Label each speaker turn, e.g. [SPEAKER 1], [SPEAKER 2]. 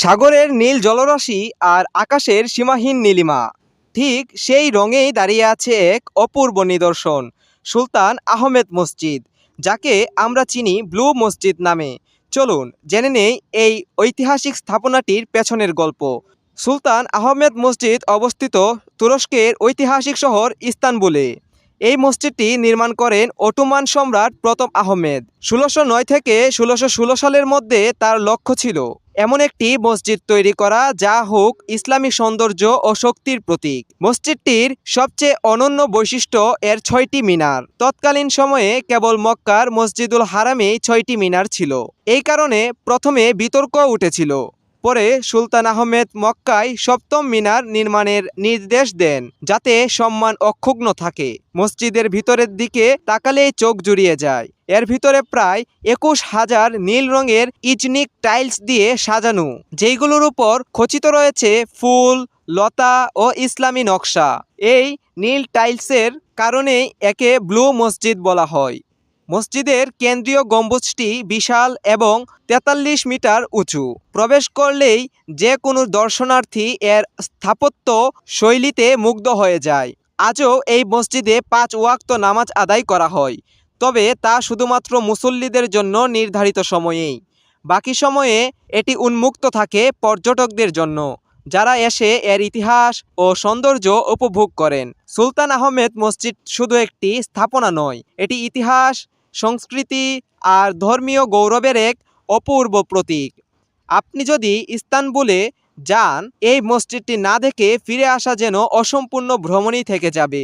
[SPEAKER 1] সাগরের নীল জলরাশি আর আকাশের সীমাহীন নীলিমা, ঠিক সেই রঙেই দাঁড়িয়ে আছে এক অপূর্ব নিদর্শন, সুলতান আহমেদ মসজিদ, যাকে আমরা চিনি ব্লু মসজিদ নামে। চলুন জেনে নেই এই ঐতিহাসিক স্থাপনাটির পেছনের গল্প। সুলতান আহমেদ মসজিদ অবস্থিত তুরস্কের ঐতিহাসিক শহর ইস্তানবুলে। এই মসজিদটি নির্মাণ করেন অটোমান সম্রাট প্রথম আহমেদ। ১৬০৯ থেকে ১৬১৬ সালের মধ্যে তার লক্ষ্য ছিল এমন একটি মসজিদ তৈরি করা যা হোক ইসলামিক সৌন্দর্য ও শক্তির প্রতীক। মসজিদটির সবচেয়ে অনন্য বৈশিষ্ট্য এর ৬টি মিনার। তৎকালীন সময়ে কেবল মক্কার মসজিদুল হারামে ৬টি মিনার ছিল। এই কারণে প্রথমে বিতর্ক উঠেছিল। পরে সুলতান আহমেদ মক্কায় সপ্তম মিনার নির্মাণের নির্দেশ দেন, যাতে সম্মান অক্ষুণ্ণ থাকে। মসজিদের ভিতরের দিকে তাকালেই চোখ জুড়িয়ে যায়। এর ভিতরে প্রায় ২১,০০০ নীল রঙের ইজনিক টাইলস দিয়ে সাজানো, যেইগুলোর উপর খচিত রয়েছে ফুল, লতা ও ইসলামী নকশা। এই নীল টাইলসের কারণেই একে ব্লু মসজিদ বলা হয়। মসজিদের কেন্দ্রীয় গম্বুজটি বিশাল এবং ৪৩ মিটার উঁচু। প্রবেশ করলেই যে কোনো দর্শনার্থী এর স্থাপত্য শৈলীতে মুগ্ধ হয়ে যায়। আজও এই মসজিদে ৫ ওয়াক্ত নামাজ আদায় করা হয়, তবে তা শুধুমাত্র মুসল্লিদের জন্য নির্ধারিত সময়েই। বাকি সময়ে এটি উন্মুক্ত থাকে পর্যটকদের জন্য, যারা এসে এর ইতিহাস ও সৌন্দর্য উপভোগ করেন। সুলতান আহমেদ মসজিদ শুধু একটি স্থাপনা নয়, এটি ইতিহাস, সংস্কৃতি আর ধর্মীয় গৌরবের এক অপূর্ব প্রতীক। আপনি যদি ইস্তানবুলে যান, এই মসজিদটি না দেখে ফিরে আসা যেন অসম্পূর্ণ ভ্রমণই থেকে যাবে।